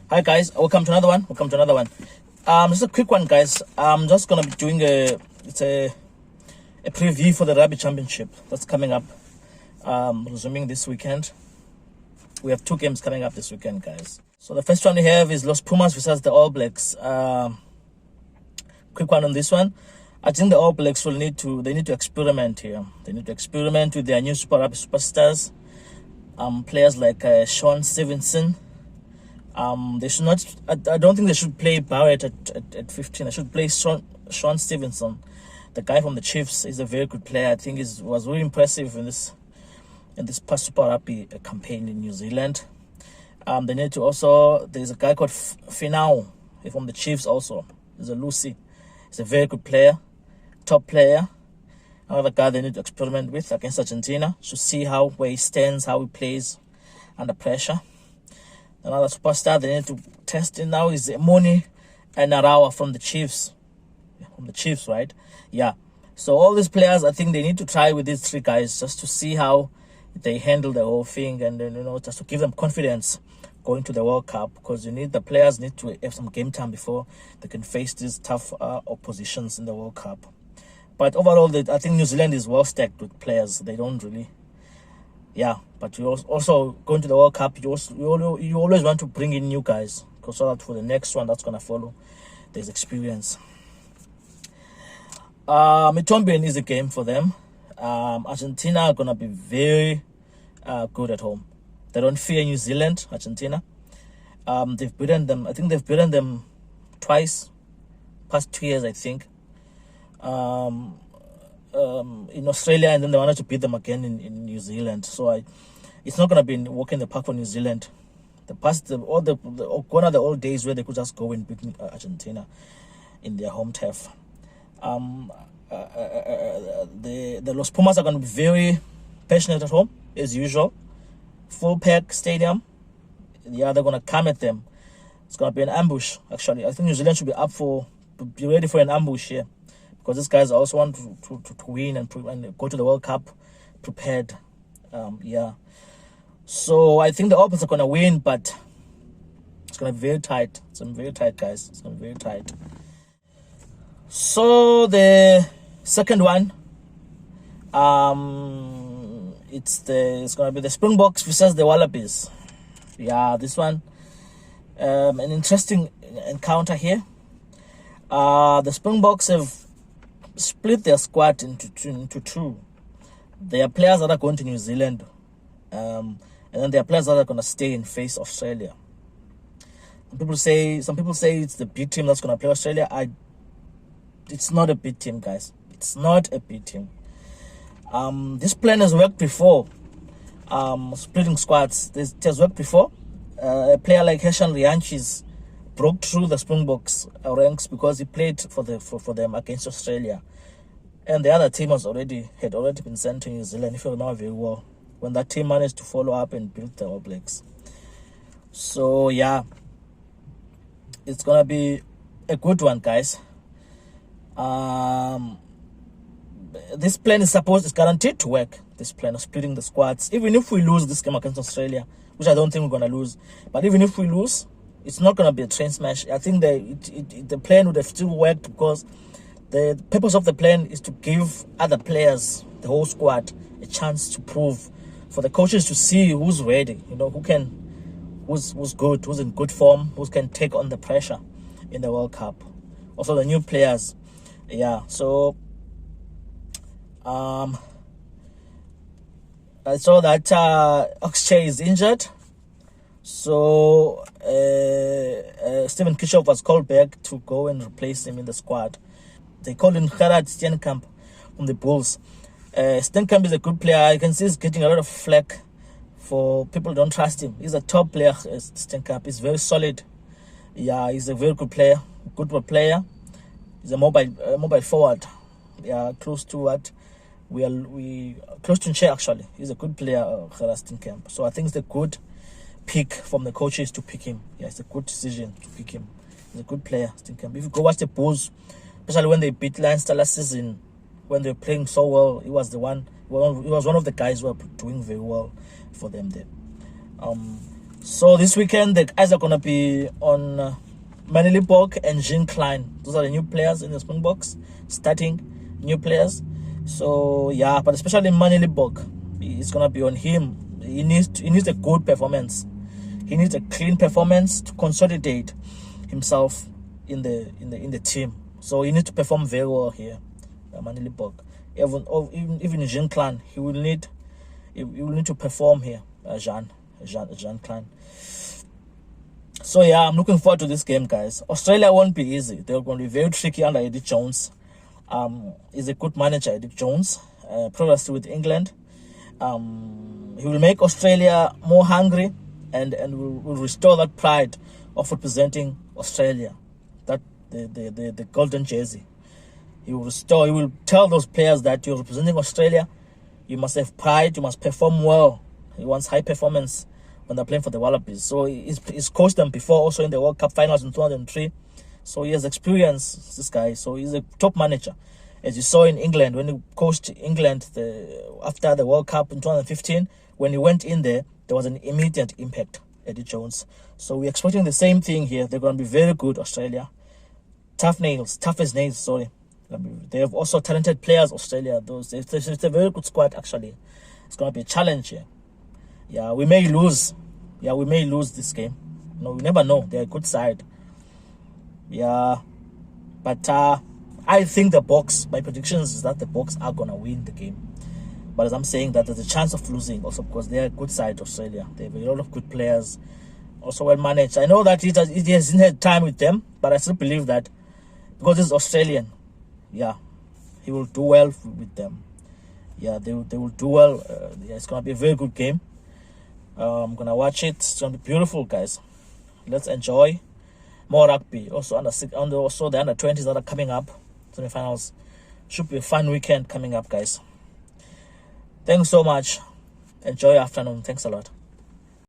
Hi guys, welcome to another one. Just a quick one, guys. I'm just gonna be doing a preview for the Rugby Championship that's coming up. Resuming this weekend. We have 2 games coming up this weekend, guys. So the first one we have is Los Pumas versus the All Blacks. Quick one on this one. I think the All Blacks need to experiment here. They need to experiment with their new Super Rugby superstars. Players like Sean Stevenson. They should not. I don't think they should play Barrett at 15. They should play Sean Stevenson, the guy from the Chiefs. Is a very good player. I think was really impressive in this past Super Rugby campaign in New Zealand. They need to also. There's a guy called Finau from the Chiefs also. There's a Lucy. He's a very good player, top player. Another guy they need to experiment with against Argentina to see where he stands, how he plays under pressure. Another superstar they need to test in now is Moni and Narawa from the Chiefs. Right? Yeah. So all these players, I think they need to try with these 3 guys just to see how they handle the whole thing, and then just to give them confidence going to the World Cup, because the players need to have some game time before they can face these tough oppositions in the World Cup. But overall, I think New Zealand is well stacked with players. They don't really. Yeah, but you also going to the World Cup, you always want to bring in new guys, because so that for the next one that's going to follow, there's experience. Mitombian is a game for them. Argentina are going to be very good at home. They don't fear New Zealand, Argentina. They've beaten them. I think they've beaten them twice, past 2 years, I think. In Australia, and then they wanted to beat them again in New Zealand. So it's not going to be walk in the park for New Zealand. Gone are the old days where they could just go and beat Argentina in their home turf. The Los Pumas are going to be very passionate at home, as usual. Full pack stadium. Yeah, they're going to come at them. It's going to be an ambush, actually. I think New Zealand should be ready for an ambush here, because these guys also want to win and go to the World Cup prepared. Yeah. So I think the All Blacks are going to win, but it's going to be very tight. It's going to be very tight, guys. It's going to be very tight. So the second one, it's going to be the Springboks versus the Wallabies. Yeah, this one, an interesting encounter here. The Springboks have split their squad into 2. There are players that are going to New Zealand, and then there are players that are going to stay and face Australia. Some people say it's the B team that's going to play Australia. It's not a B team, guys. It's not a B team. This plan has worked before. Splitting squads. It has worked before. A player like Heshan Rianchis broke through the Springboks ranks because he played for them against Australia, and the other team had already been sent to New Zealand, if you remember very well, when that team managed to follow up and beat the All Blacks. So yeah, it's gonna be a good one, guys. This plan is guaranteed to work. This plan of splitting the squads, even if we lose this game against Australia, which I don't think we're gonna lose, but even if we lose, it's not going to be a train smash. I think the plan would have still worked, because the purpose of the plan is to give other players, the whole squad, a chance to prove, for the coaches to see who's ready, who's good, who's in good form, who can take on the pressure in the World Cup. Also the new players. Yeah, so I saw that Oxlade is injured. So Steven Kishov was called back to go and replace him in the squad. They called in Gerard Steenkamp from the Bulls. Steenkamp is a good player. You can see he's getting a lot of flack for people who don't trust him. He's a top player, Steenkamp. He's very solid. Yeah, he's a very good player. He's a mobile forward. Yeah, close to what we close to Nche, actually. He's a good player, Gerard Steenkamp. So I think it's a good pick from the coaches to pick him. Yeah, it's a good decision to pick him. He's a good player, Steenkamp. If you go watch the Bulls, especially when they beat Leinster last season, when they were playing so well, he was one of the guys who were doing very well for them there. So this weekend the guys are gonna be on Manly Bok and Jean Klein. Those are the new players in the Springboks, starting new players. So yeah, but especially Manly Bok, it's gonna be on him. He needs a good performance. He needs a clean performance to consolidate himself in the team. So he needs to perform very well here, Manly Bok. Even Jean Klein, he will need to perform here, Jean Klein. So yeah, I'm looking forward to this game, guys. Australia won't be easy. They're going to be very tricky under Eddie Jones. He's a good manager, Eddie Jones. Previously with England, he will make Australia more hungry and will restore that pride of representing Australia, that the golden jersey. He will restore. He will tell those players that you're representing Australia. You must have pride. You must perform well. He wants high performance when they're playing for the Wallabies. So he's coached them before, also in the World Cup finals in 2003. So he has experience, this guy. So he's a top manager. As you saw in England, when he coached England after the World Cup in 2015, when he went in there was an immediate impact, Eddie Jones. So we're expecting the same thing here. They're going to be very good, Australia. Tough as nails, sorry. They have also talented players, Australia. It's a very good squad, actually. It's going to be a challenge here. Yeah, we may lose. Yeah, we may lose this game. No, we never know. They're a good side. Yeah, but I think the Boks, my predictions is that the Boks are going to win the game. But as I'm saying, that there's a chance of losing also because they're a good side, Australia. They have a lot of good players, also well managed. I know that it hasn't had time with them, but I still believe that because it's Australian, yeah, he will do well with them. Yeah, they will do well. Yeah, it's going to be a very good game. I'm going to watch it. It's going to be beautiful, guys. Let's enjoy more rugby. Also, also the under-20s that are coming up. Semi-finals. Should be a fun weekend coming up, guys. Thanks so much. Enjoy your afternoon. Thanks a lot.